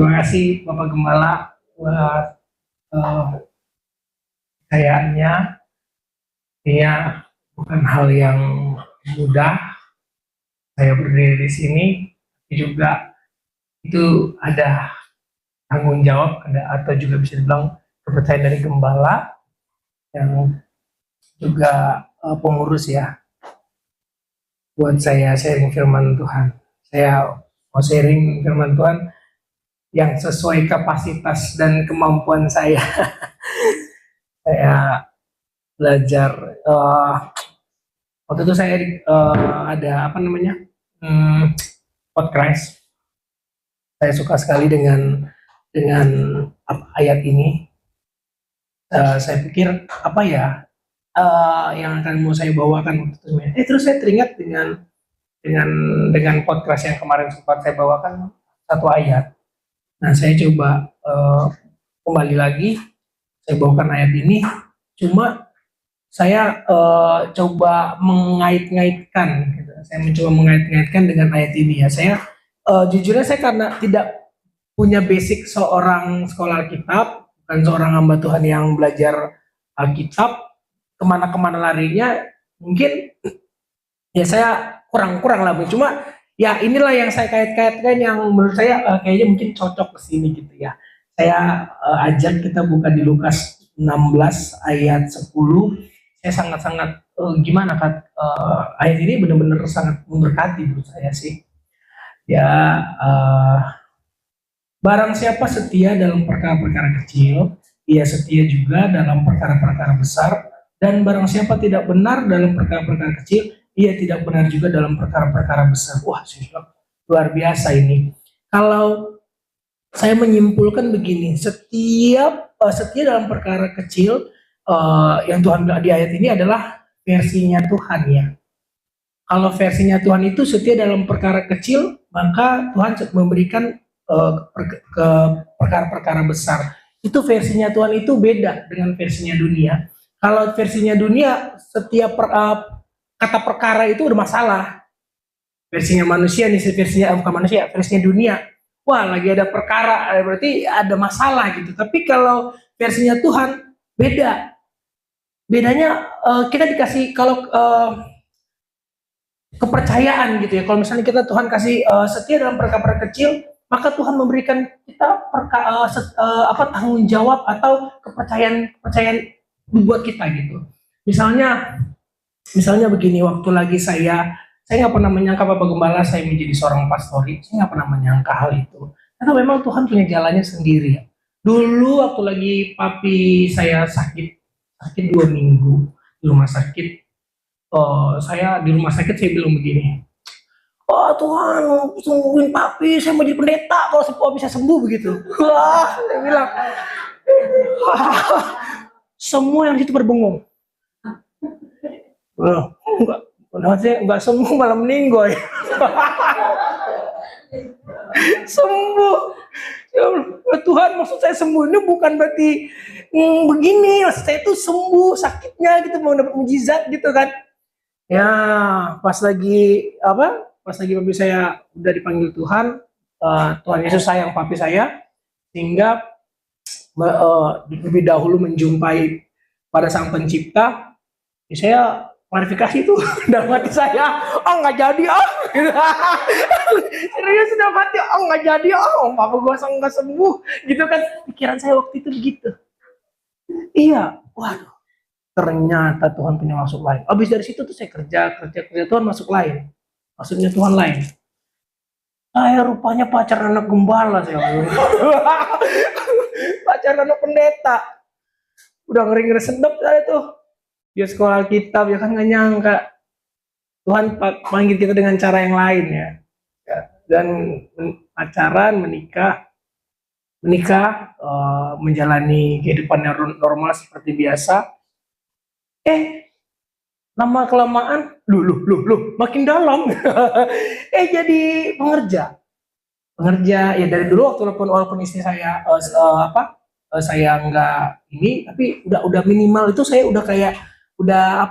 Terima kasih Bapak Gembala buat uh, kayaknya ya bukan hal yang mudah saya berdiri di sini, tapi juga itu ada tanggung jawab, ada atau juga bisa dibilang kepercayaan dari Gembala yang juga pengurus ya, buat saya sharing firman Tuhan. Saya mau sharing firman Tuhan yang sesuai kapasitas dan kemampuan saya. Saya belajar waktu itu saya ada apa namanya podcast. Saya suka sekali dengan ayat ini. Saya pikir apa ya yang akan mau saya bawakan waktu itu. Terus saya teringat dengan podcast yang kemarin sempat saya bawakan satu ayat. Nah, saya coba kembali lagi, saya bawakan ayat ini, cuma saya coba mengait-ngaitkan, gitu. Saya mencoba mengait-ngaitkan dengan ayat ini ya. Saya jujurnya saya karena tidak punya basic seorang sekolah Alkitab, bukan seorang hamba Tuhan yang belajar Alkitab, kemana-kemana larinya, mungkin ya saya kurang lah, cuma ya inilah yang saya kait-kaitkan yang menurut saya kayaknya mungkin cocok ke sini gitu ya. Saya ajak kita buka di Lukas 16 ayat 10. Saya sangat-sangat gimana kan ayat ini benar-benar sangat memberkati menurut saya sih. Ya barang siapa setia dalam perkara-perkara kecil, ia setia juga dalam perkara-perkara besar, dan barang siapa tidak benar dalam perkara-perkara kecil, ia tidak benar juga dalam perkara-perkara besar. Wah, luar biasa ini. Kalau saya menyimpulkan begini, setia dalam perkara kecil yang Tuhan bilang di ayat ini adalah versinya Tuhan ya. Kalau versinya Tuhan itu setia dalam perkara kecil, maka Tuhan memberikan ke perkara-perkara besar. Itu versinya Tuhan itu beda dengan versinya dunia. Kalau versinya dunia, setiap kata perkara itu udah masalah. Versinya manusia nih, versinya bukan manusia, versinya dunia. Wah, lagi ada perkara, berarti ada masalah gitu. Tapi kalau versinya Tuhan beda. Bedanya kita dikasih kalau kepercayaan gitu ya. Kalau misalnya kita Tuhan kasih setia dalam perkara-perkara kecil, maka Tuhan memberikan kita tanggung jawab atau kepercayaan buat kita gitu. Misalnya begini, waktu lagi saya nggak pernah menyangka Bapak Gembala saya menjadi seorang pastori. Saya nggak pernah menyangka hal itu. Karena memang Tuhan punya jalannya sendiri. Dulu waktu lagi papi saya sakit 2 minggu di rumah sakit. Saya di rumah sakit saya bilang begini, oh Tuhan, sembuhin papi, saya mau jadi pendeta kalau papi bisa sembuh begitu. Wah, saya bilang, semua yang di situ berbengong. Enggak sembuh malah meninggal. Sembuh. Ya Tuhan, maksud saya sembuh ini bukan berarti begini, maksud saya itu sembuh sakitnya gitu, mau dapat mujizat gitu kan. Ya, pas lagi papi saya udah dipanggil Tuhan, Tuhan Yesus sayang papi saya, sehingga lebih dahulu menjumpai pada Sang Pencipta. Saya klarifikasi itu dalam hati saya, nggak jadi gitu. Serius dalam hati, nggak jadi papa gue nggak sembuh gitu kan, pikiran saya waktu itu begitu. Iya, waduh, ternyata Tuhan punya maksud lain. Habis dari situ tuh saya kerja Tuhan masuk lain, maksudnya Tuhan lain. Saya rupanya pacar anak gembala saya. Pacar anak pendeta, udah ngeri sedap saya tuh. Dia sekolah Alkitab, ya kan nggak nyangka Tuhan panggil kita dengan cara yang lain ya. Dan pacaran, menikah, menjalani kehidupan yang normal seperti biasa. Lama kelamaan, makin dalam. Jadi pengerja ya dari dulu walaupun istri saya saya nggak ini, tapi udah minimal itu saya udah kayak udah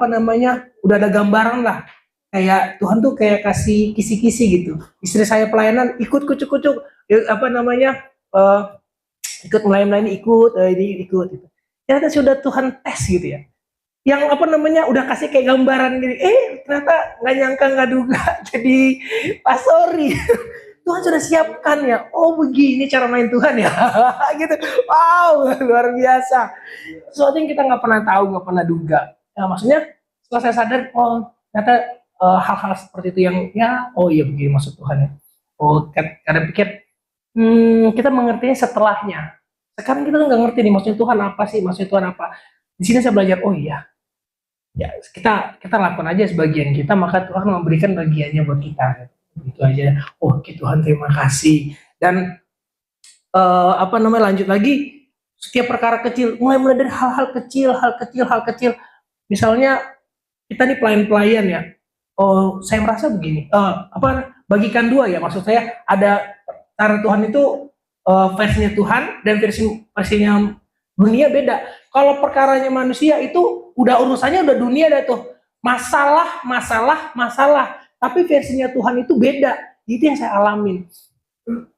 ada gambaran lah, kayak Tuhan tuh kayak kasih kisi-kisi gitu. Istri saya pelayanan ikut kucuk-kucuk eh, ikut melayani, ini ikut gitu. Ternyata sudah Tuhan tes gitu ya, yang apa namanya udah kasih kayak gambaran gini, ternyata nggak nyangka nggak duga jadi pastori. Tuhan sudah siapkan ya, oh begini cara main Tuhan ya. Gitu, wow, luar biasa, sesuatu yang kita nggak pernah tahu, nggak pernah duga. Nah, maksudnya setelah saya sadar, oh ternyata hal-hal seperti itu yang ya, oh iya begini maksud Tuhan ya. Oh kadang pikir kita mengertinya setelahnya. Sekarang kita nggak ngerti nih maksudnya Tuhan apa sih, maksudnya Tuhan apa. Di sini saya belajar, oh iya, ya kita lakukan aja sebagian kita, maka Tuhan memberikan bagiannya buat kita. Gitu aja. Oh Tuhan terima kasih. Dan apa namanya, lanjut lagi, setiap perkara kecil, mulai dari hal kecil. Misalnya kita nih pelayan-pelayan ya. Oh saya merasa begini. Apa bagikan dua ya, maksud saya ada cara Tuhan itu versinya Tuhan dan versinya dunia beda. Kalau perkaranya manusia itu udah urusannya udah dunia dah tuh. Masalah. Tapi versinya Tuhan itu beda. Itu yang saya alamin.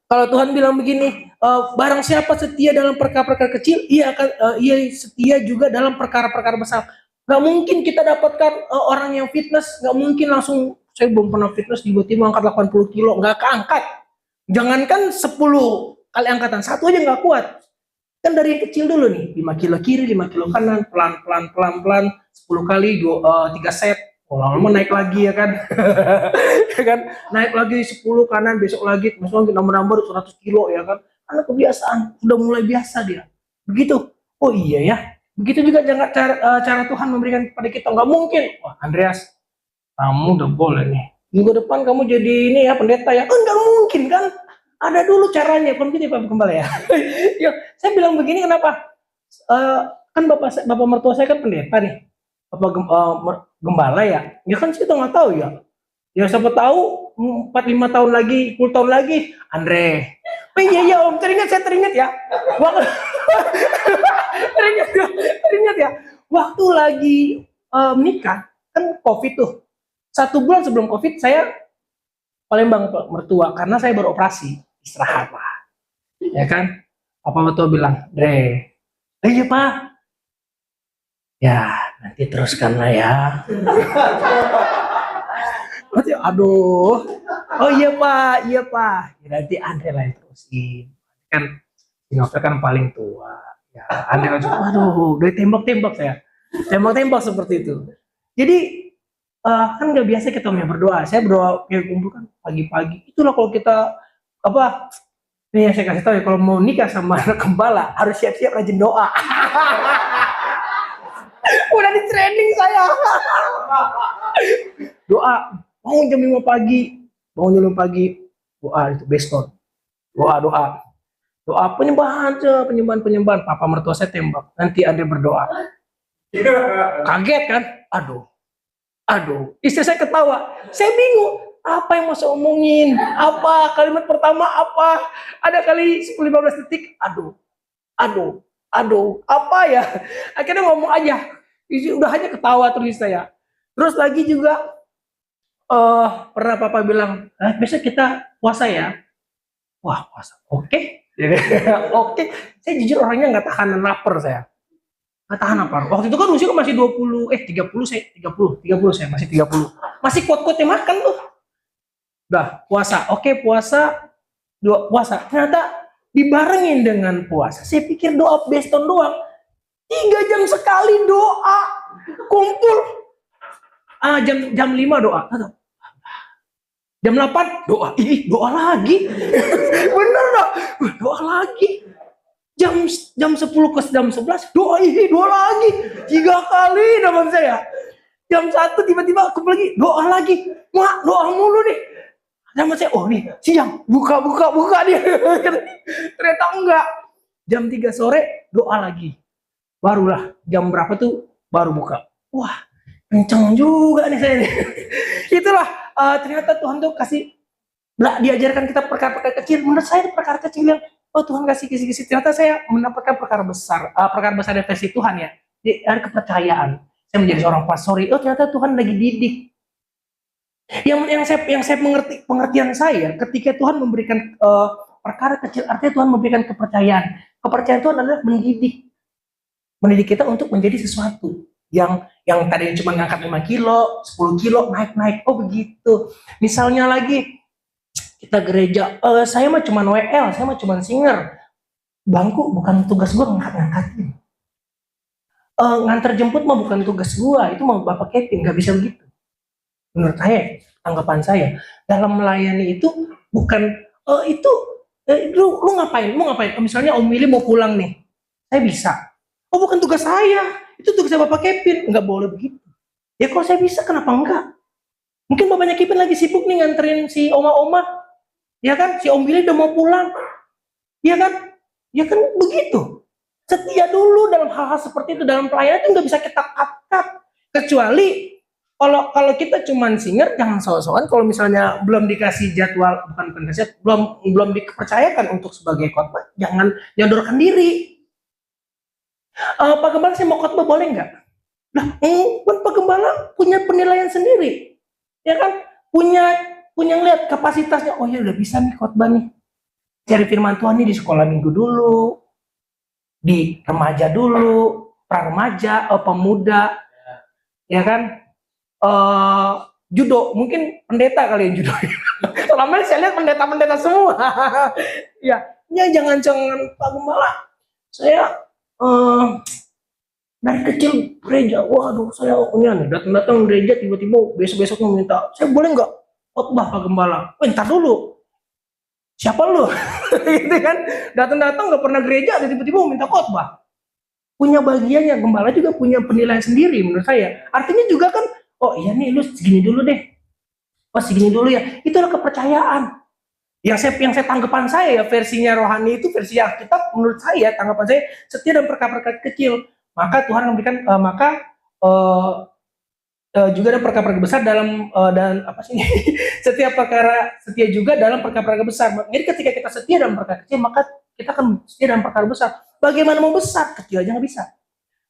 Kalau Tuhan bilang begini, barang siapa setia dalam perkara-perkara kecil, ia setia juga dalam perkara-perkara besar. Gak mungkin kita dapatkan orang yang fitness, gak mungkin langsung, saya belum pernah fitness tiba-tiba angkat 80 kilo, gak keangkat. Jangankan 10 kali angkatan, satu aja gak kuat. Kan dari yang kecil dulu nih, 5 kilo kiri, 5 kilo kanan, pelan-pelan, 10 kali, 3 set. Lama-lama naik lagi ya kan. Ya kan, naik lagi 10 kanan, besok lagi nambah 100 kilo ya kan. Karena kebiasaan, udah mulai biasa dia. Begitu. Oh iya ya. Begitu juga cara Tuhan memberikan kepada kita. Nggak mungkin. Wah Andreas, kamu udah boleh nih. Minggu depan kamu jadi ini ya pendeta ya. Nggak mungkin kan. Ada dulu caranya. Kan gitu Pak Gembala ya. Ya, saya bilang begini kenapa? Kan bapak mertua saya kan pendeta nih. Bapak Gembala ya. Ya kan kita nggak tahu ya. Ya siapa tahu 4-5 tahun lagi, 10 tahun lagi, Andre. Oh iya Om, teringat ya. teringat ya. Waktu lagi menikah, kan COVID tuh. 1 bulan sebelum COVID saya Palembang mertua karena saya baru operasi, istirahat lah. Ya kan? Papa mertua bilang, "Dre, iya Pak. Ya, nanti teruskan lah ya." Aduh, oh iya Pak, ya, nanti Andre lah yang terusin. Kan Novel kan paling tua. Ya, Andre langsung, aduh, udah tembak saya. Tembak seperti itu. Jadi kan nggak biasa kita berdoa. Saya berdoa kayak kumpul kan pagi-pagi. Itulah kalau kita apa? Nih saya kasih tahu ya, kalau mau nikah sama anak gembala harus siap-siap rajin doa. Udah di training saya. Doa. Bangun jam 5 pagi, doa itu beston. Doa penyembahan. Papa mertua saya tembak. Nanti Andre berdoa. Kaget kan? Aduh. Istri saya ketawa. Saya bingung. Apa yang mau saya omongin? Apa? Kalimat pertama apa? Ada kali 10-15 detik. Aduh. Apa ya? Akhirnya ngomong aja. Udah aja ketawa terus saya. Terus lagi juga pernah Papa bilang, besok kita puasa ya. Wah puasa, oke. Oke. Saya jujur orangnya nggak tahan lapar saya. Nggak tahan lapar. Waktu itu kan usia masih 30 saya masih 30. Masih kuat-kuatnya makan tuh. Udah puasa, oke puasa. Ternyata dibarengin dengan puasa. Saya pikir doa beston doang. 3 jam sekali doa. Kumpul. Jam 5 doa. Jam 8 doa. Doa lagi. Bener dong. Doa lagi. Jam 10 ke jam 11 doa lagi. 3 kali teman saya. Jam 1 tiba-tiba kumpul lagi, doa lagi. Mak, doa mulu nih. Sama saya, oh nih, siang, buka nih. Ternyata enggak. Jam 3 sore doa lagi. Barulah jam berapa tuh baru buka. Wah, kenceng juga nih saya nih. Itulah ternyata Tuhan tuh diajarkan kita perkara-perkara kecil. Menurut saya perkara kecil yang Tuhan kasih. Ternyata saya mendapatkan perkara besar dari versi Tuhan ya. Dari kepercayaan. Saya menjadi seorang pastori. Ternyata Tuhan lagi didik. Yang saya mengerti pengertian saya ketika Tuhan memberikan perkara kecil, artinya Tuhan memberikan kepercayaan. Kepercayaan Tuhan adalah mendidik kita untuk menjadi sesuatu yang tadinya cuma ngangkat 5 kilo, 10 kilo, naik. Oh begitu. Misalnya lagi kita gereja, saya mah cuma WL, saya mah cuma singer. Bangku bukan tugas gue ngangkat-ngangkatin. Nganter jemput mah bukan tugas gue, itu mau Bapak Kevin, nggak bisa begitu. Menurut saya, tanggapan saya, dalam melayani itu bukan, lu ngapain, misalnya Om Willy mau pulang nih, saya bisa. Oh bukan tugas saya, itu tugasnya Bapak Kevin, nggak boleh begitu. Ya kalau saya bisa, kenapa enggak? Mungkin bapaknya Kevin lagi sibuk nih nganterin si oma-oma, ya kan, si Om Willy udah mau pulang, ya kan begitu. Setia dulu dalam hal-hal seperti itu, dalam pelayanan itu nggak bisa kita cut, kecuali kalau kita cuman singer, jangan soal-soal kalau misalnya belum dikasih jadwal, belum dipercayakan untuk sebagai khotbah, jangan nyodorkan diri. Pak Gembala saya mau khotbah boleh nggak? Nah, Pak Gembala punya penilaian sendiri, ya kan? Punya ngeliat kapasitasnya. Oh ya udah bisa nih khotbah nih. Cari firman Tuhan nih di sekolah minggu dulu, di remaja dulu, pra-remaja, pemuda, ya kan? Judo, mungkin pendeta kali yang judo. Selama ini saya lihat pendeta-pendeta semua. Ya jangan Pak Gembala. Saya dari kecil gereja, waduh saya nih datang gereja tiba-tiba besok-besok minta, saya boleh nggak khotbah Pak Gembala? Ntar dulu. Siapa lu? Gitu kan? Datang nggak pernah gereja, tiba-tiba minta khotbah. Punya bagiannya, gembala juga punya penilaian sendiri menurut saya. Artinya juga kan, oh iya nih lu segini dulu deh. Oh segini dulu ya. Itulah kepercayaan. Yang saya tanggapan saya ya, versinya rohani itu, versi Alkitab menurut saya, tanggapan saya, setia dan perkara-perkara kecil. Maka Tuhan memberikan, juga ada perkara-perkara besar dan apa sih? Setiap perkara setia juga dalam perkara-perkara besar. Jadi ketika kita setia dalam perkara kecil, maka kita akan setia dalam perkara besar. Bagaimana mau besar? Kecil aja nggak bisa.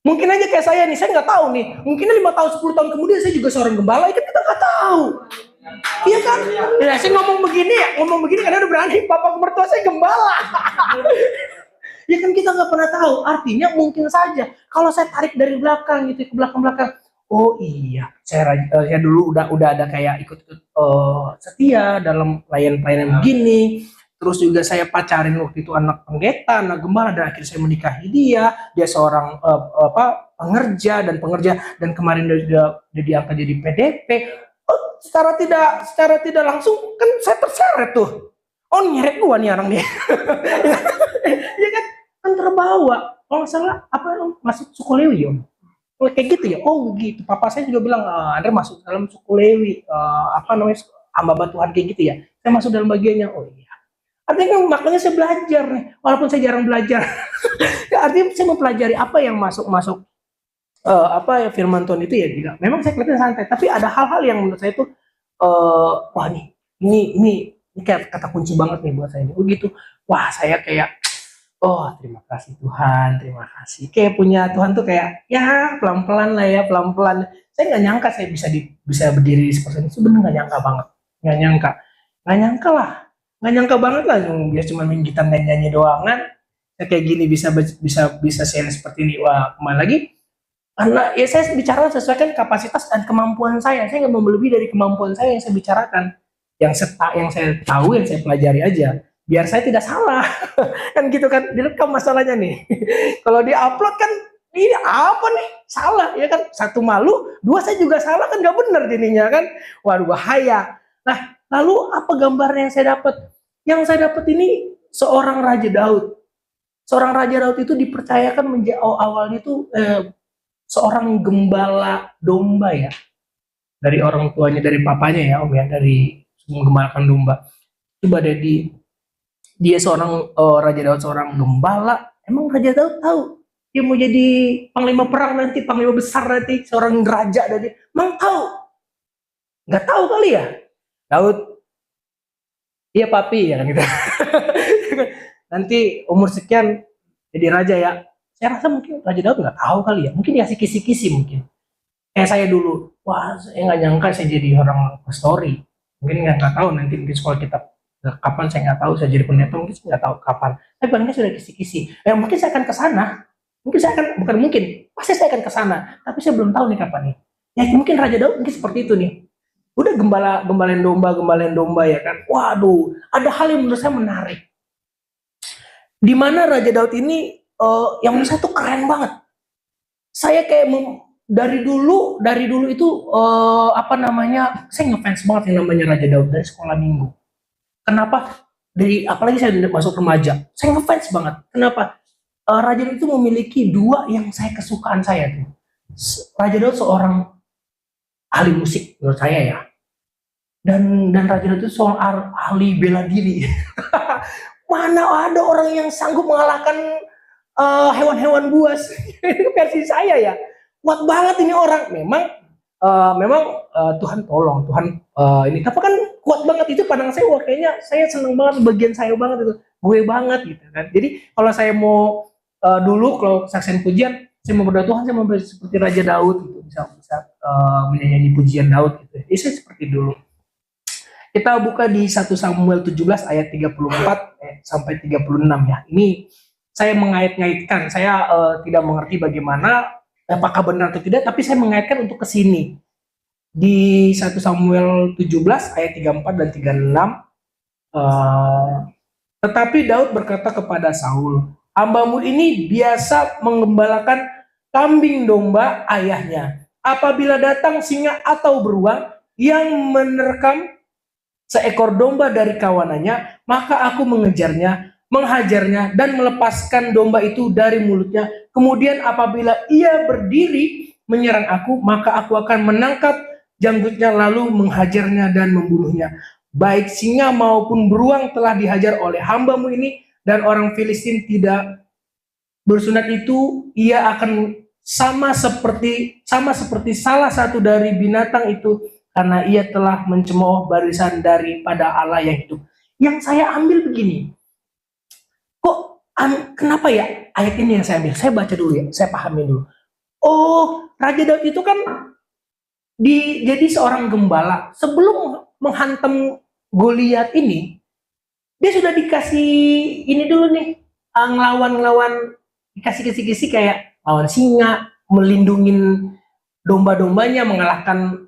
Mungkin aja kayak saya nih, saya nggak tahu nih. Mungkin 5 tahun, 10 tahun kemudian saya juga seorang gembala, kan kita nggak tahu. Iya kan? Ya, saya ngomong begini karena udah berani. Bapak mertua saya gembala. Ya kan kita nggak pernah tahu. Artinya mungkin saja kalau saya tarik dari belakang gitu, ke belakang. Oh iya, saya dulu udah ada kayak ikut setia dalam pelayanan begini. Terus juga saya pacarin waktu itu anak pendeta, anak gembala, dan akhirnya saya menikahi dia. Dia seorang pengerja dan kemarin dia diangkat jadi PDP. Oh, secara tidak langsung kan saya terseret tuh. Oh nyeret gua nih orang nih. Ya kan terbawa. Kalau nggak salah masuk suku Lewi Om. Oh, kayak gitu ya. Oh gitu. Papa saya juga bilang, Andre masuk dalam suku Lewi, hamba Tuhan kayak gitu ya. Saya masuk dalam bagiannya. Oh iya. Artinya makanya saya belajar nih, walaupun saya jarang belajar. Artinya saya mempelajari apa yang masuk firman Tuhan itu ya tidak. Memang saya kelihatan santai, tapi ada hal-hal yang menurut saya itu wah ini kayak kata kunci banget nih buat saya. Oh gitu. Wah, saya kayak terima kasih Tuhan, terima kasih. Kayak punya Tuhan tuh kayak ya pelan-pelan lah ya, pelan-pelan. Saya nggak nyangka saya bisa berdiri seperti ini. Sebenarnya nggak nyangka banget, nggak nyangka banget lah. Dia cuma main gitar dan nyanyi doang kan. Kayak gini bisa share seperti ini. Wah, kembali lagi karena ya saya bicara sesuaikan kapasitas dan kemampuan saya. Saya nggak mau lebih dari kemampuan saya yang saya bicarakan. Yang saya tahu, yang saya pelajari aja. Biar saya tidak salah. Kan gitu kan, direkam masalahnya nih. Kalau di-upload kan, ini apa nih? Salah, ya kan? 1 malu, 2 saya juga salah kan, nggak benar jadinya kan. Waduh, bahaya. Nah, lalu apa gambarnya yang saya dapat? Yang saya dapat ini seorang Raja Daud. Seorang Raja Daud itu dipercayakan awalnya itu seorang gembala domba ya. Dari orang tuanya, dari papanya ya Om ya, dari menggembalakan domba. Coba dia seorang Raja Daud, seorang gembala. Emang Raja Daud tahu dia mau jadi panglima perang nanti, panglima besar nanti, seorang raja nanti? Emang tahu? Nggak tahu kali ya. Daud, iya papi ya kan gitu. Nanti umur sekian jadi raja ya. Saya rasa mungkin Raja Daud nggak tahu kali ya. Mungkin dia kisi-kisi mungkin. Kayak saya dulu, wah saya nggak nyangka saya jadi orang pastori. Mungkin nggak tahu nanti di sekolah kita Kapan saya nggak tahu, saya jadi pendeta mungkin saya nggak tahu kapan. Tapi paling nggak sudah kisi-kisi. Mungkin saya akan ke sana. Mungkin saya akan, bukan mungkin, pasti saya akan ke sana. Tapi saya belum tahu nih kapan nih. Ya mungkin Raja Daud mungkin seperti itu nih. Udah gembalain domba ya kan. Waduh, ada hal yang menurut saya menarik. Di mana Raja Daud ini yang menurut saya tuh keren banget. Saya kayak dari dulu itu apa namanya, saya ngefans banget yang namanya Raja Daud dari sekolah minggu. Kenapa? Dari apalagi saya masuk remaja, saya ngefans banget. Kenapa? Raja Daud itu memiliki dua yang saya kesukaan saya tuh. Raja Daud seorang ahli musik menurut saya ya. Dan Raja Daud itu seorang ahli bela diri. Mana ada orang yang sanggup mengalahkan hewan-hewan buas. Itu versi saya ya. Kuat banget ini orang. Memang Tuhan tolong, Tuhan ini. Tapi kan kuat banget itu pandang saya. Wah kayaknya saya seneng banget, bagian saya banget itu, gue banget gitu kan. Jadi kalau saya mau dulu kalau saksian pujian, saya mau berdoa Tuhan, saya mau seperti Raja Daud gitu, bisa menyanyi pujian Daud gitu. Jadi saya seperti dulu. Kita buka di 1 Samuel 17 ayat 34 sampai 36 ya. Ini saya mengait-ngaitkan, saya tidak mengerti bagaimana, apakah benar atau tidak, tapi saya mengaitkan untuk ke sini. Di 1 Samuel 17 ayat 34 dan 36, tetapi Daud berkata kepada Saul, "Hambamu ini biasa mengembalakan kambing domba ayahnya. Apabila datang singa atau beruang yang menerkam seekor domba dari kawanannya, maka aku mengejarnya, menghajarnya, dan melepaskan domba itu dari mulutnya. Kemudian apabila ia berdiri menyerang aku, maka aku akan menangkap janggutnya lalu menghajarnya dan membunuhnya. Baik singa maupun beruang telah dihajar oleh hambamu ini, dan orang Filistin tidak bersunat itu, ia akan sama seperti salah satu dari binatang itu, karena ia telah mencemooh barisan daripada Allah yang hidup." Yang saya ambil begini, kenapa ya ayat ini yang saya ambil? Saya baca dulu ya, saya pahami dulu. Oh, Raja Daud itu kan jadi seorang gembala. Sebelum menghantam Goliat ini, dia sudah dikasih ini dulu nih, ngelawan, dikasih kisi-kisi kayak lawan singa, melindungin domba-dombanya, mengalahkan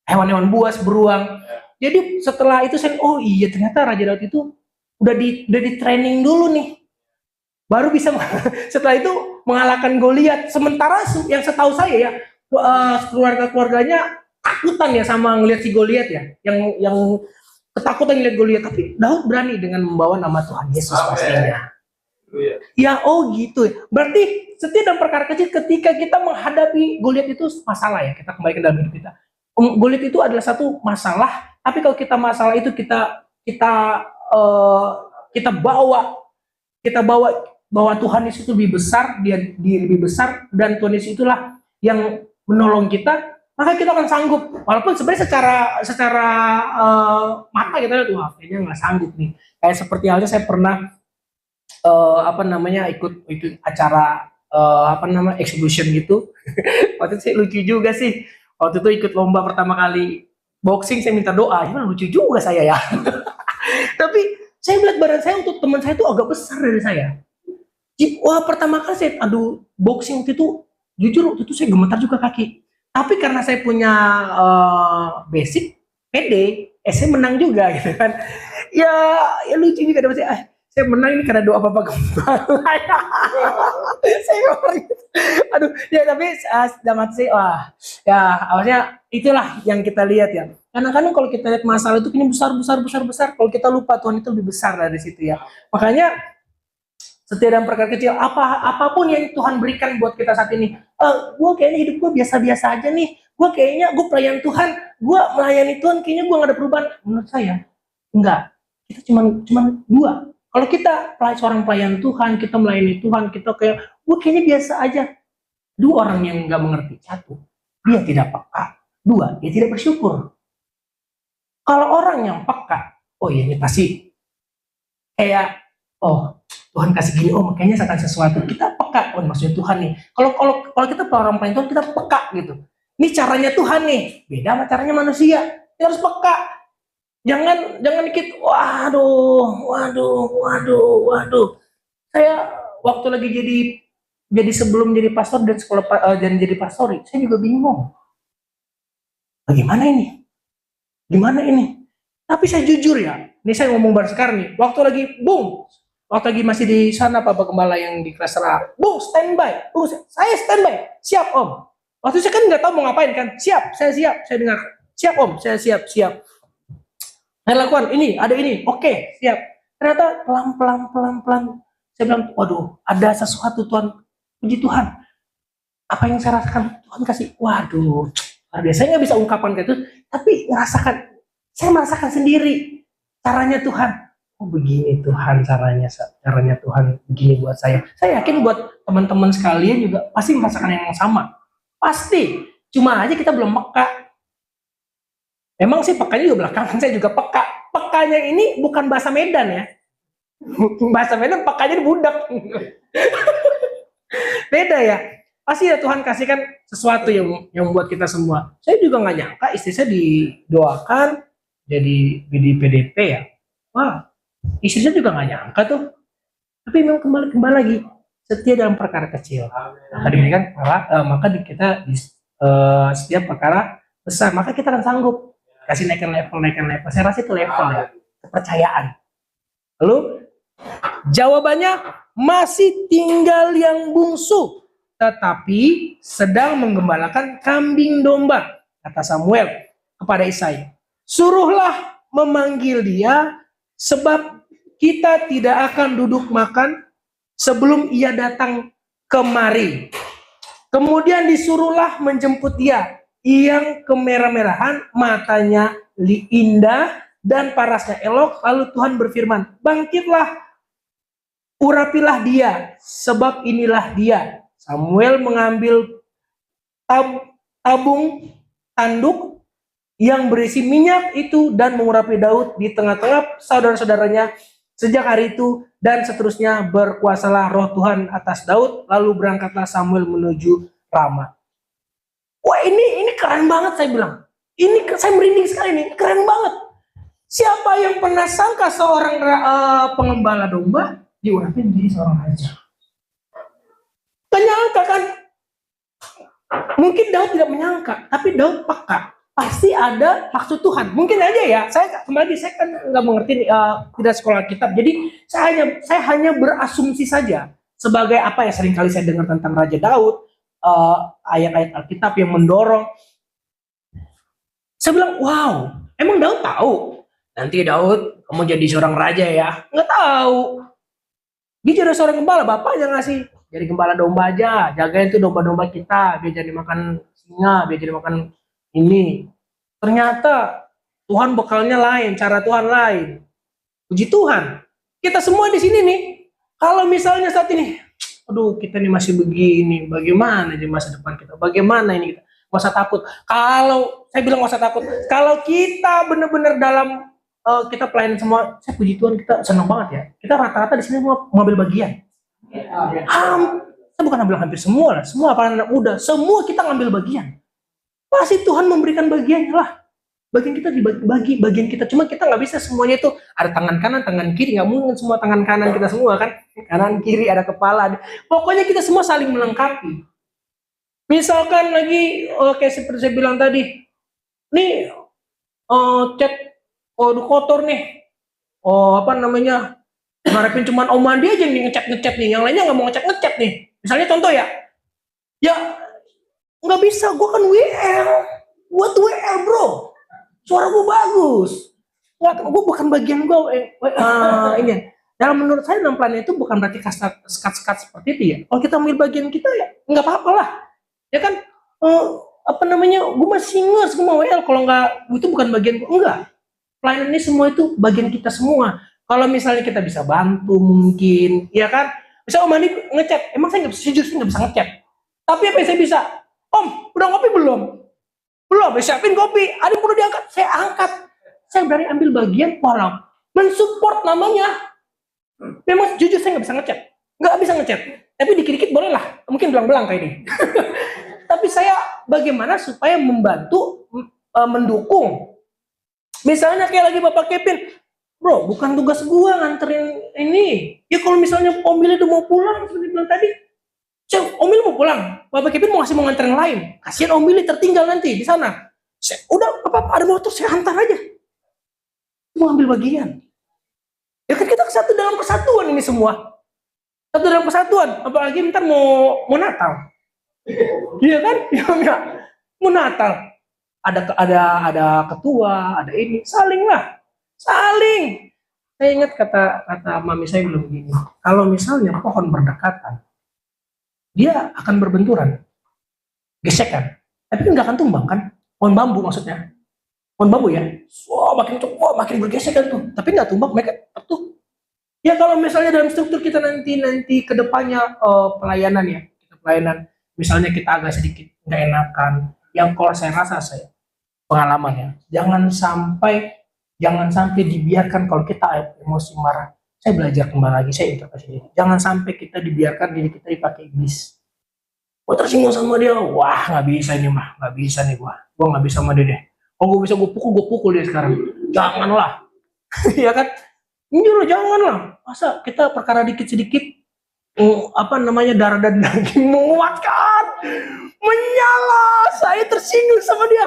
hewan-hewan buas, beruang. Jadi setelah itu saya, oh iya ternyata Raja Daud itu udah di training dulu nih, baru bisa setelah itu mengalahkan Goliat. Sementara yang setahu saya ya, keluarga-keluarganya takutan ya sama ngelihat si Goliat ya, yang ketakutan ngelihat Goliat. Tapi Daud berani dengan membawa nama Tuhan Yesus pastinya. Ya, oh gitu. Berarti setiap perkara kecil ketika kita menghadapi Goliat itu masalah ya, kita kembali ke dalam hidup kita. Goliat itu adalah satu masalah, tapi kalau kita masalah itu kita bawa Tuhan Yesus itu lebih besar, dia lebih besar, dan Tuhan Yesus itulah yang menolong kita, maka kita akan sanggup. Walaupun sebenarnya secara mata kita tuh kayaknya nggak sanggup nih. Kayak seperti halnya saya pernah ikut acara exhibition gitu. Waktu itu sih lucu juga sih. Waktu itu ikut lomba pertama kali boxing, saya minta doa. Gimana, lucu juga saya ya. Tapi saya melihat badan saya untuk teman saya itu agak besar dari saya. Wah, pertama kali saya boxing waktu itu, jujur waktu itu saya gemetar juga kaki. Tapi karena saya punya basic pede, saya menang juga gitu kan. Ya lucu juga dapat saya menang ini karena doa Bapak Gembala. Saya aduh ya, tapi damat sih, wah ya awalnya itulah yang kita lihat ya. Kadang-kadang kalau kita lihat masalah itu ini besar, kalau kita lupa Tuhan itu lebih besar dari situ ya. Makanya setiap dalam perkara kecil, apapun yang Tuhan berikan buat kita saat ini, gue kayaknya hidup gue biasa-biasa aja nih, gue pelayan Tuhan, gue melayani Tuhan, kayaknya gue gak ada perubahan. Menurut saya enggak, kita cuman dua. Kalau kita seorang pelayan Tuhan, kita melayani Tuhan, kita gue kayaknya biasa aja. Dua orang yang nggak mengerti. Satu, dia tidak peka. Dua, dia tidak bersyukur. Kalau orang yang peka, oh iya ini pasti kayak, oh Tuhan kasih gini, oh makanya akan sesuatu. Kita peka, oh maksudnya Tuhan nih. Kalau kita orang pelayan Tuhan, kita peka gitu. Ini caranya Tuhan nih, beda sama caranya manusia. Kita harus peka. Jangan dikit, waduh. Saya waktu lagi jadi sebelum jadi pastor dan dan jadi pastor, saya juga bingung. Bagaimana ini? Gimana ini? Tapi saya jujur ya, ini saya ngomong baru sekarang nih, waktu lagi masih di sana Pak Gembala yang di kelas A, standby, saya standby, siap Om. Waktu saya kan nggak tahu mau ngapain kan, saya siap, saya dengar, siap Om, saya siap. Saya lakukan ini, ada ini, oke, siap. Ternyata pelan, saya bilang, waduh, ada sesuatu Tuhan, puji Tuhan. Apa yang saya rasakan, Tuhan kasih, waduh, luar biasa. Saya nggak bisa ungkapkan kayak itu, tapi saya merasakan sendiri caranya Tuhan. Oh begini Tuhan caranya Tuhan begini buat saya. Saya yakin buat teman-teman sekalian juga pasti merasakan yang sama. Pasti. Cuma aja kita belum peka. Emang sih pekanya juga belakangan, saya juga peka. Pekanya ini bukan bahasa Medan ya. Bahasa Medan pekanya budak. Beda ya. Pasti ya Tuhan kasihkan sesuatu yang membuat kita semua. Saya juga nggak nyangka istri saya didoakan jadi PDP ya. Wah, istri saya juga nggak nyangka tuh. Tapi memang kembali lagi setia dalam perkara kecil. Tadi kan maka kita di setiap perkara besar, maka kita akan sanggup kasih naikkan level. Saya rasa itu level ya, kepercayaan. Lalu jawabannya masih tinggal yang bungsu, tetapi sedang menggembalakan kambing domba, kata Samuel kepada Isai. Suruhlah memanggil dia, sebab kita tidak akan duduk makan sebelum ia datang kemari. Kemudian disuruhlah menjemput dia, yang kemerah-merahan, matanya indah dan parasnya elok. Lalu Tuhan berfirman, bangkitlah, urapilah dia, sebab inilah dia. Samuel mengambil tabung tanduk yang berisi minyak itu dan mengurapi Daud di tengah-tengah saudara-saudaranya. Sejak hari itu dan seterusnya berkuasalah roh Tuhan atas Daud. Lalu berangkatlah Samuel menuju Rama. Wah ini keren banget, saya bilang. Ini saya merinding sekali nih, keren banget. Siapa yang pernah sangka seorang pengembala domba diurapi menjadi seorang raja? Gak nyangka kan? Mungkin Daud tidak menyangka, tapi Daud peka. Pasti ada maksud Tuhan. Mungkin aja ya. Saya kan nggak mengerti, tidak sekolah kitab. Jadi saya hanya berasumsi saja sebagai apa yang seringkali saya dengar tentang Raja Daud, ayat-ayat Alkitab yang mendorong. Saya bilang, wow, emang Daud tahu nanti Daud kamu jadi seorang raja ya? Nggak tahu. Dia jadi seorang gembala, bapaknya ngasih jadi gembala domba aja, jagain tuh domba-domba kita, biar jadi makan singa, biar jadi makan ini. Ternyata Tuhan bekalnya lain, cara Tuhan lain. Puji Tuhan. Kita semua di sini nih, kalau misalnya saat ini, aduh kita nih masih begini, bagaimana di masa depan kita? Bagaimana ini kita? Gak usah takut. Kalau saya bilang gak usah takut. Kalau kita benar-benar dalam kita pelayanan semua, saya puji Tuhan kita senang banget ya. Kita rata-rata di sini semua mengambil bagian. Saya bukan ambil hampir semua lah, semua para anak muda, semua kita ngambil bagian. Pasti Tuhan memberikan bagiannya lah. Bagian kita dibagi, bagian kita. Cuma kita nggak bisa semuanya itu ada tangan kanan, tangan kiri. Nggak mungkin semua tangan kanan kita semua kan. Kanan, kiri, ada kepala. Pokoknya kita semua saling melengkapi. Misalkan lagi, kayak seperti saya bilang tadi, nih cat kotor nih. Apa namanya? Ngarepin cuman Om Mandi aja yang ngecat nih. Yang lainnya nggak mau ngecat nih. Misalnya contoh ya, nggak bisa, gue kan WL, buat WL bro, suara gue bagus, gue bukan bagian gue ini. Dalam menurut saya dalam plan itu bukan berarti sekat seperti itu ya. Kalau kita ambil bagian kita ya nggak apa-apa lah, ya kan. Apa namanya, gue masih nges, gue mau WL, kalau nggak itu bukan bagian gue, enggak. Plan ini semua itu bagian kita semua. Kalau misalnya kita bisa bantu mungkin, ya kan. Bisa Om Andi ngecat, emang saya nggak bisa, jujur nggak bisa ngecat. Tapi apa yang saya bisa? Om, udah ngopi belum? Belum, siapin kopi. Ada yang perlu diangkat, saya angkat. Saya berani ambil bagian, walau mensupport namanya. Memang jujur saya nggak bisa ngecat, nggak bisa ngecat. Tapi dikit-dikit boleh lah, mungkin belang-belang kayak ini. Tapi saya bagaimana supaya membantu, mendukung Misalnya kayak lagi Bapak Kevin, bro, bukan tugas gua nganterin ini. Ya kalau misalnya Om Billy udah mau pulang, seperti bilang tadi, Om Billy mau pulang, Bapak Kevin mau nganterin lain. Kasihan Om Billy tertinggal nanti di sana. Udah, apa ada motor saya antar aja. Mau ambil bagian. Ya kan kita satu dalam kesatuan ini semua. Satu dalam kesatuan, apalagi ntar mau Natal. Iya kan? Ya, mau Natal. Ada ketua, ada ini, saling lah. Saling. Saya ingat kata mami saya belum begini. Kalau misalnya pohon berdekatan, dia akan berbenturan, gesekan. Tapi kan nggak akan tumbang kan? Pohon bambu maksudnya. Pohon bambu ya. Makin bergesekan tuh. Tapi nggak tumbang, mereka tuh. Ya kalau misalnya dalam struktur kita nanti ke depannya pelayanan ya, pelayanan. Misalnya kita agak sedikit nggak enakan. Yang kalau saya rasa pengalaman ya, jangan sampai dibiarkan kalau kita emosi marah. Saya belajar kembali lagi, saya interpretasi. Jangan sampai kita dibiarkan diri kita dipakai iblis. Gue tersinggung sama dia, wah nggak bisa nih mah, nggak bisa nih gue nggak bisa sama dia deh. Kalau gue bisa gue pukul dia sekarang. Janganlah, ya kan? Ini loh janganlah. Masa kita perkara dikit-sedikit darah dan daging menguatkan, menyala. Saya tersinggung sama dia.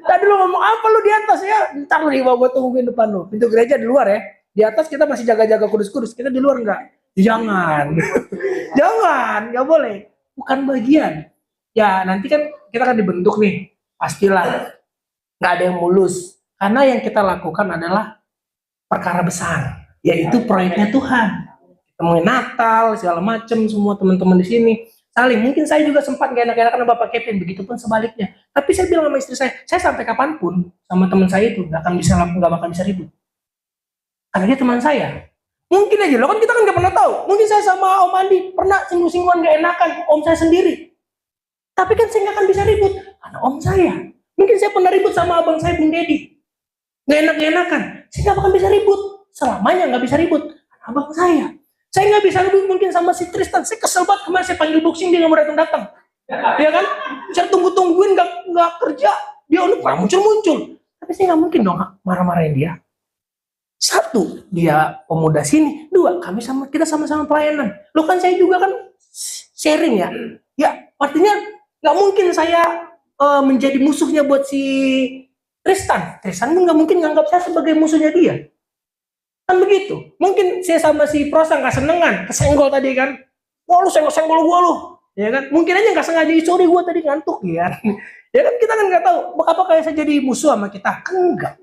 Tadi lu ngomong apa lu di atas ya? Ntar lu di bawah, gue tungguin depan lu. Pintu gereja di luar ya. Di atas kita masih jaga-jaga kudus-kudus. Kita di luar enggak. Jangan. Jangan, nggak boleh. Bukan bagian. Ya nanti kan kita akan dibentuk nih. Pastilah. Nggak ada yang mulus. Karena yang kita lakukan adalah perkara besar. Yaitu proyeknya Tuhan. Temuin Natal, segala macem, semua teman-teman di sini. Saling, mungkin saya juga sempat gak enak-enak karena Bapak Kevin, begitupun sebaliknya. Tapi saya bilang sama istri saya sampai kapanpun sama teman saya itu nggak bakal bisa ribut. Karena dia teman saya. Mungkin aja, lo kan kita kan nggak pernah tahu. Mungkin saya sama Om Andi pernah singgung-singgungan gak enakan, Om saya sendiri. Tapi kan saya nggak akan bisa ribut karena Om saya. Mungkin saya pernah ribut sama abang saya, Bung Dedi. Gak enak-enakan, saya nggak bakal bisa ribut. Selamanya nggak bisa ribut karena abang saya. Saya nggak bisa ribut mungkin sama si Tristan. Saya kesel banget kemarin saya panggil boxing dia nggak mau datang. Ya kan? Saya tungguin nggak kerja, dia nggak muncul. Tapi saya nggak mungkin dong marah-marahin dia. Satu, dia pemuda sini. Dua, kita sama-sama pelayanan. Lo kan saya juga kan sharing ya. Ya, artinya nggak mungkin saya menjadi musuhnya buat si Tristan. Tristan pun nggak mungkin nganggap saya sebagai musuhnya dia. Kan begitu. Mungkin saya sama si Prosa nggak senengan, kesenggol tadi kan. Wah lu senggol gua lu. Ya kan? Mungkin aja nggak sengaja, sorry gua tadi ngantuk ya. Ya kan kita kan nggak tahu apa kayak saya jadi musuh sama kita. Kan enggak.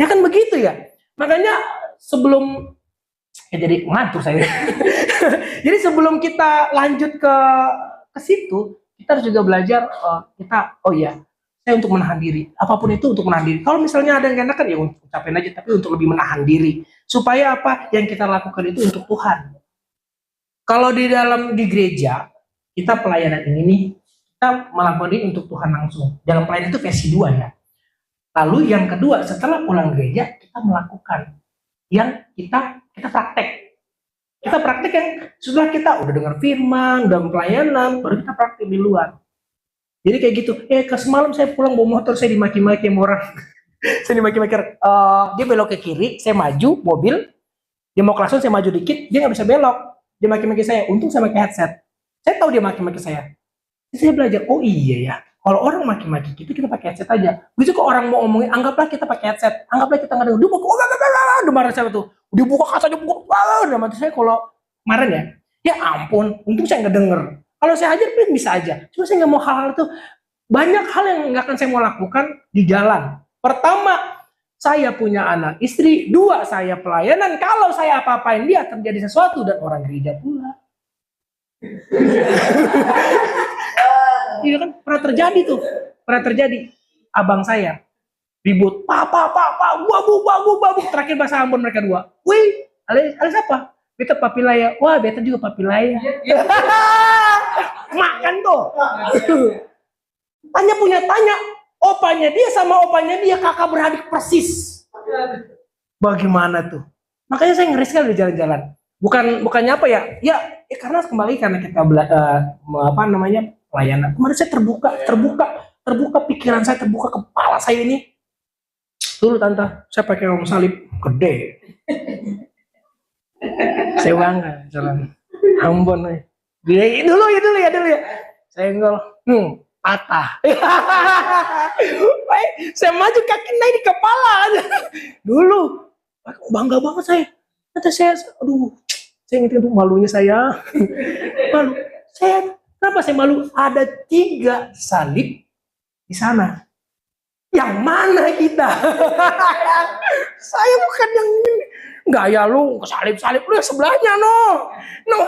Ya kan begitu ya. Makanya sebelum jadi ngantuk saya. Jadi sebelum kita lanjut ke situ, kita harus juga belajar saya untuk menahan diri. Apapun itu untuk menahan diri. Kalau misalnya ada yang enakan ya ucapin aja, tapi untuk lebih menahan diri. Supaya apa? Yang kita lakukan itu untuk Tuhan. Kalau di gereja, kita pelayanan ini nih, kita melakukan ini untuk Tuhan langsung. Dalam pelayanan itu versi 2 ya. Lalu yang kedua, setelah pulang gereja, kita melakukan yang kita praktek. Kita praktek yang setelah kita udah dengar firman, udah pelayanan, baru kita praktek di luar. Jadi kayak gitu, ke semalam saya pulang bawa motor, saya dimaki-maki sama orang. Saya dimaki-maki, dia belok ke kiri, saya maju, mobil, dia mau klakson, saya maju dikit, dia nggak bisa belok. Dia maki-maki saya, untung saya pakai headset. Saya tahu dia maki-maki saya. Jadi saya belajar, oh iya ya, kalau orang maki-maki kita pakai headset aja. Begitu kok orang mau ngomongin, anggaplah kita pakai headset, anggaplah kita nggak dengar. Dia mau udah marah saya tuh, dia buka kacanya, udah mati saya kalau kemarin ya ampun, untung saya nggak denger. Kalau saya ajar bisa aja, cuma saya nggak mau hal-hal itu. Banyak hal yang nggak akan saya mau lakukan di jalan. Pertama, saya punya anak istri. Dua, saya pelayanan. Kalau saya apa-apain dia terjadi sesuatu dan orang gereja pula. Iya kan, pernah terjadi. Abang saya ribut, pak, gua, terakhir bahasa Ambon mereka dua. Wih, alis apa? Beta papilaya. Wah, beta juga papilaya. Makan tuh. Tanya. Opanya dia sama opanya dia kakak beradik persis. Bagaimana tuh? Makanya saya ngeri sekali di jalan-jalan. Bukannya apa ya? Ya karena kita pelayanan. Kemarin saya terbuka pikiran saya, terbuka kepala saya ini. Dulu tante, saya pakai kaum salib gede. Saya bangga, jalan. Ambon, dulu ya. Saya enggol, patah. Saya maju kaki naik di kepala. Dulu, bangga banget saya. Kata saya, aduh, saya ingat malunya saya. Malu. Kenapa saya malu? Ada 3 salib di sana. Yang mana kita? Saya bukan yang ini. Enggak ya lu, salib-salib lu sebelahnya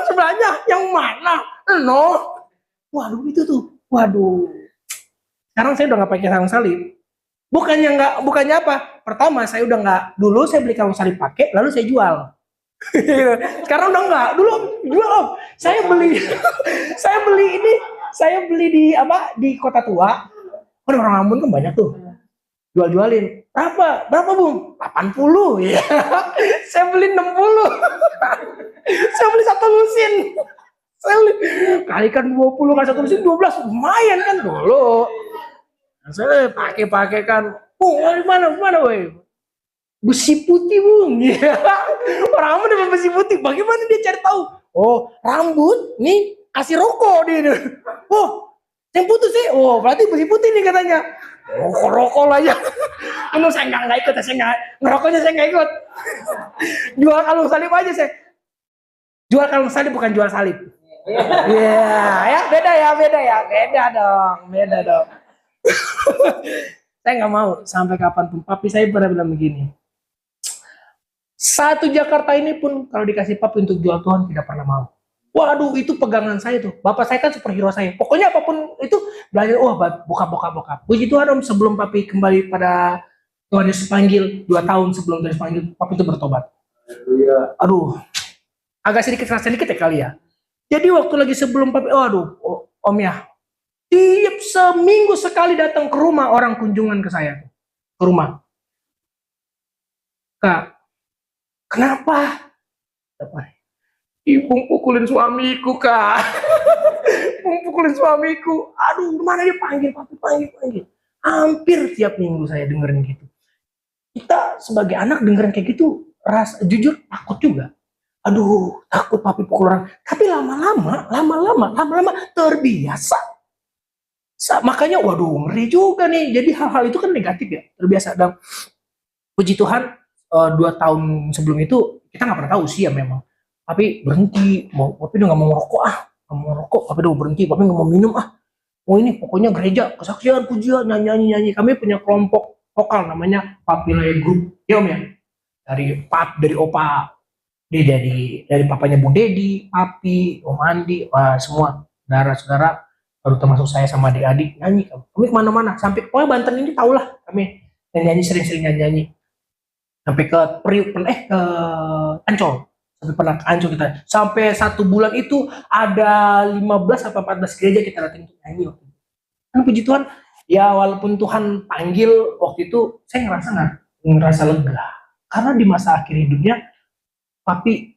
sebelahnya yang mana? Waduh itu tuh. Waduh. Sekarang saya udah nggak pakai sarung salib. Bukannya apa? Pertama saya udah nggak. Dulu saya beli sarung salib pakai, lalu saya jual. Sekarang udah nggak. Dulu jual om. Saya beli di Kota Tua. Kan orang Ambon kan banyak tuh. Jualin. Berapa Bung? 80 ya. Saya beli 60. Saya beli 1 lusin. Saya beli kalikan 20 kali 1 lusin 12, lumayan kan dulu. Saya pakai kan. Bung, mana woi? Besi putih Bung. Ya. Orang Ambon dapat besi putih. Bagaimana dia cari tahu? Oh, rambut nih kasih rokok dia. Oh, yang putus sih. Oh, berarti besi putih nih katanya. Rokok lah ya. Ini saya nggak ikut, ngerokoknya saya nggak ikut. Jual kalung salib aja saya. Jual kalung salib bukan jual salib. Ya, beda dong. Saya nggak mau sampai kapanpun. Papi saya pernah bilang begini. Satu Jakarta ini pun kalau dikasih papi untuk jual Tuhan tidak pernah mau. Waduh, itu pegangan saya tuh. Bapak saya kan superhero saya. Pokoknya apapun itu belajar. Bokap. Puji Tuhan om, sebelum papi kembali pada Tuhan Yesus panggil 2 tahun sebelum Tuhan Yesus panggil, papi itu bertobat. Aduh, agak sedikit ya kali ya. Jadi waktu lagi sebelum papi, om ya, tiap seminggu sekali datang ke rumah orang kunjungan ke saya, ke rumah. Kak, kenapa? Ibu pukulin suamiku kak. Pukulin suamiku. Aduh, mana dia panggil. Hampir tiap minggu saya dengerin gitu. Kita sebagai anak dengerin kayak gitu, jujur takut juga. Aduh, takut papi pukul orang. Tapi lama-lama terbiasa. Makanya, waduh, ngeri juga nih. Jadi hal-hal itu kan negatif ya, terbiasa. Dan puji Tuhan, 2 tahun sebelum itu kita nggak pernah tahu usia memang. Papi berhenti, papi udah nggak mau ngerokok, papi udah berhenti, papi nggak mau minum ini pokoknya gereja, kesaksian, pujian, nyanyi. Kami punya kelompok vokal namanya Papi Laya Group, ya om ya, dari opa, dari papanya Bu Dedi, papi, om Andi, semua saudara, baru termasuk saya sama adik-adik nyanyi. Kami kemana-mana, sampai pokoknya Banten ini tahulah kami nyanyi sering nyanyi, sampai ke ke Ancol. Pernah ke Ancol kita sampai 1 bulan itu ada 15 atau 14 gereja kita datang untuk nyanyi waktu itu. Kan puji Tuhan ya, walaupun Tuhan panggil waktu itu saya ngerasa lega karena di masa akhir hidupnya papi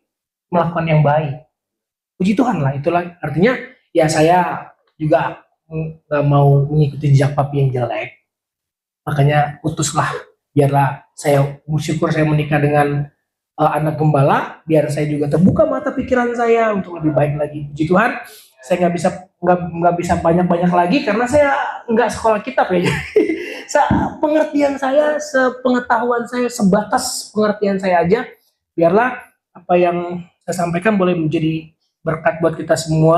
melakukan yang baik. Puji Tuhan lah, itulah artinya ya. Saya juga nggak mau mengikuti jejak papi yang jelek, makanya putuslah. Biarlah saya bersyukur saya menikah dengan anak gembala, biar saya juga terbuka mata pikiran saya untuk lebih baik lagi. Puji Tuhan, saya nggak bisa banyak lagi karena saya nggak sekolah kitab ya. Pengertian saya, sepengetahuan saya, sebatas pengertian saya aja. Biarlah apa yang saya sampaikan boleh menjadi berkat buat kita semua.